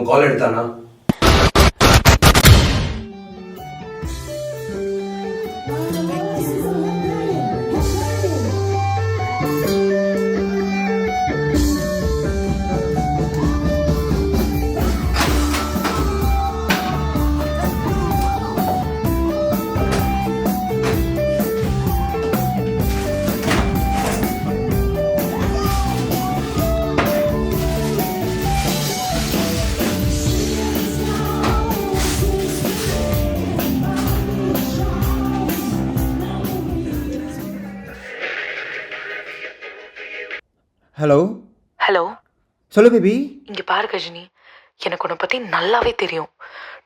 அவன் கால் எடுத்தானா? Hello hello, சொல்லு baby. இங்கே பாரு கஜினி, எனக்கு உன்னை பற்றி நல்லாவே தெரியும்.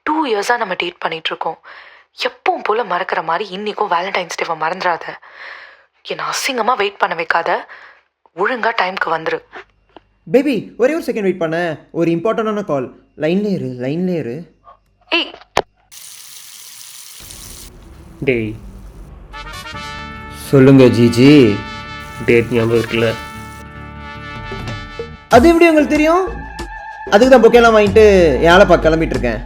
2 இயர்ஸாக நம்ம டேட் பண்ணிகிட்ருக்கோம். எப்பவும் போல் மறக்கிற மாதிரி இன்றைக்கும் வேலண்டைன்ஸ் டேவை மறந்துடாத. என்னை அசிங்கமாக வெயிட் பண்ண வைக்காத. ஒழுங்காக டைமுக்கு வந்துரு. பேபி ஒரே ஒரு செகண்ட் வெயிட் பண்ண, ஒரு இம்பார்ட்டண்டான கால். லைன்லே இரு. ஏய், டேய் சொல்லுங்க ஜிஜி. டேட் ஞாபகம் இருக்குல்ல? அது எப்படி உங்களுக்கு தெரியும்? அதுக்கு தான் பொக்கெல்லாம் வாங்கிட்டு என் ஆளை பார்க்க கிளம்பிட்டு இருக்கேன்.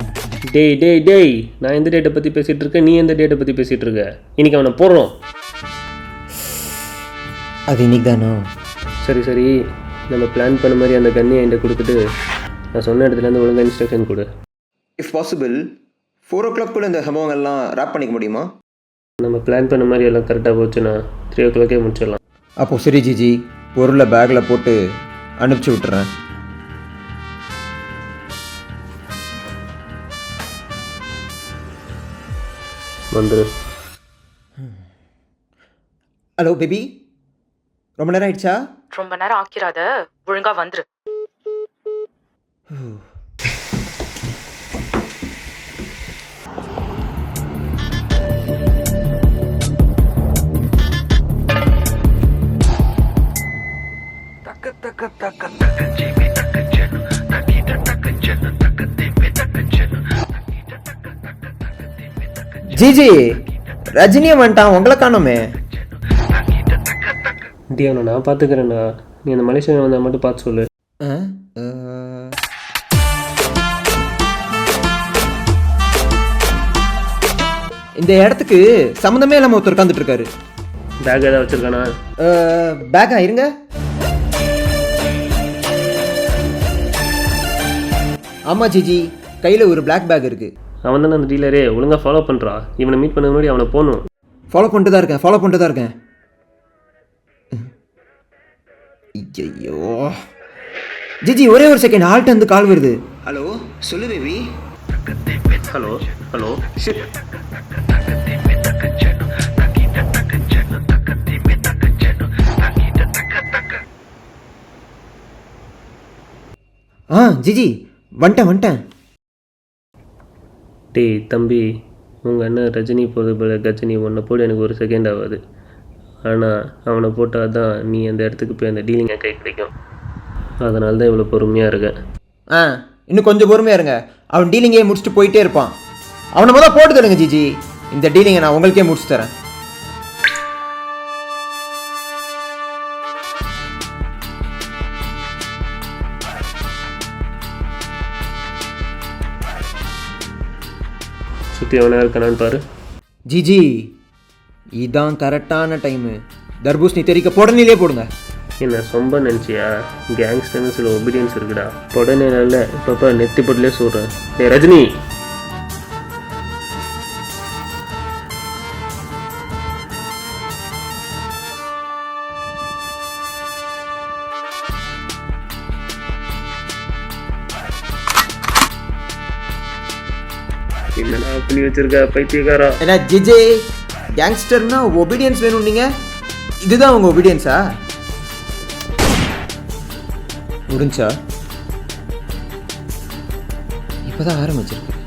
டேய் டேய் டேய், நான் எந்த டேட்டை பற்றி பேசிகிட்டு இருக்கேன், நீ எந்த டேட்டை பற்றி பேசிகிட்டு இருக்க? இன்னைக்கு அவனை போடுறோம். அது இன்னைக்கு தானோ? சரி சரி, நம்ம பிளான் பண்ண மாதிரி அந்த கன்னியை என்கிட்ட கொடுத்துட்டு நான் சொன்ன இடத்துலேருந்து ஒழுங்காக இன்ஸ்ட்ரக்ஷன் கொடு. இஃப் பாசிபிள் 4 o'clock இந்த சம்பவங்கள்லாம் ரேப் பண்ணிக்க முடியுமா? நம்ம பிளான் பண்ண மாதிரி எல்லாம் கரெக்டாக போச்சுன்னா 3 o'clock முடிச்சிடலாம். அப்போது சரி ஜிஜி, பொருளை பேக்கில் போட்டு அனுப்பிச்சி விட்டுறேன். வந்துடு. ஹலோ பேபி, ரொம்ப நேரம் ஆயிடுச்சா? ரொம்ப நேரம் ஆக்கிராத, ஒழுங்காக வந்துரு. ஜிஜி, ரஜினியை வந்துட்டான், உங்களை காணோமே. டே அவனை நான் பார்த்துக்கிறேண்ணா, நீ அந்த மலேசியா வந்தால் மட்டும் பார்த்து சொல்லு. இந்த இடத்துக்கு சம்மந்தமே இல்லாமல் ஒருத்தர் உட்காந்துட்டு இருக்காரு. பேக் ஏதாவது வச்சுருக்கானா? பேக்கா இருங்க. ஆமாம் ஜிஜி, கையில் ஒரு பிளாக் பேக் இருக்குது. அவன் தானே அந்த டீலரே, ஒழுங்காக ஃபாலோ பண்ணுறா. இவனை மீட் பண்ண முன்னாடி அவனை போகணும். ஃபாலோ பண்ணிட்டு தான் இருக்கேன். ஐயோ ஜிஜி, ஒரே ஒரு செகண்ட், ஆல்ட்டு வந்து கால் வருது. ஹலோ சொல்லு பேபி. Hello shit. ஜிஜி வந்துட்டேன். டேய் தம்பி, உங்கள் அண்ணன் ரஜினி போகிறது போல கஜினி ஒன்றை போட்டு எனக்கு ஒரு செகண்ட் ஆகாது. ஆனால் அவனை போட்டால் தான் நீ அந்த இடத்துக்கு போய் அந்த டீலிங்கை கை கிடைக்கும். அதனால தான் இவ்வளோ பொறுமையாக இருக்கேன். இன்னும் கொஞ்சம் பொறுமையாக இருங்க. அவன் டீலிங்கே முடிச்சுட்டு போயிட்டே இருப்பான். அவனை முதல்ல போட்டு தருங்க ஜிஜி. இந்த டீலிங்கை நான் உங்களுக்கே முடிச்சு தரேன். சுற்றி அவனை இருக்கானான்னு பாரு. ஜிஜி, இதான் கரெக்டான டைமு. தர்பூசணி தெரிக்க புடனிலே போடுங்க. என்ன சொம்ப நினச்சியா? கேங்ஸ்டர்னு சில ஒபீடியன்ஸ் இருக்குடா. உடனே நல்ல இப்பப்போ நெத்தி போட்டுலே சொல்கிறேன். ஏ ரஜினி, என்னடா அப்படி வச்சிருக்க பைத்தியக்காரா? ஏன்னா ஜிஜி, கேங்ஸ்டர்னா ஒபீடியன்ஸ் வேணும். நீங்கள் இதுதான் உங்கள் ஒபீடியன்ஸா? முடிஞ்சா? இப்போதான் ஆரம்பிச்சிருக்கு.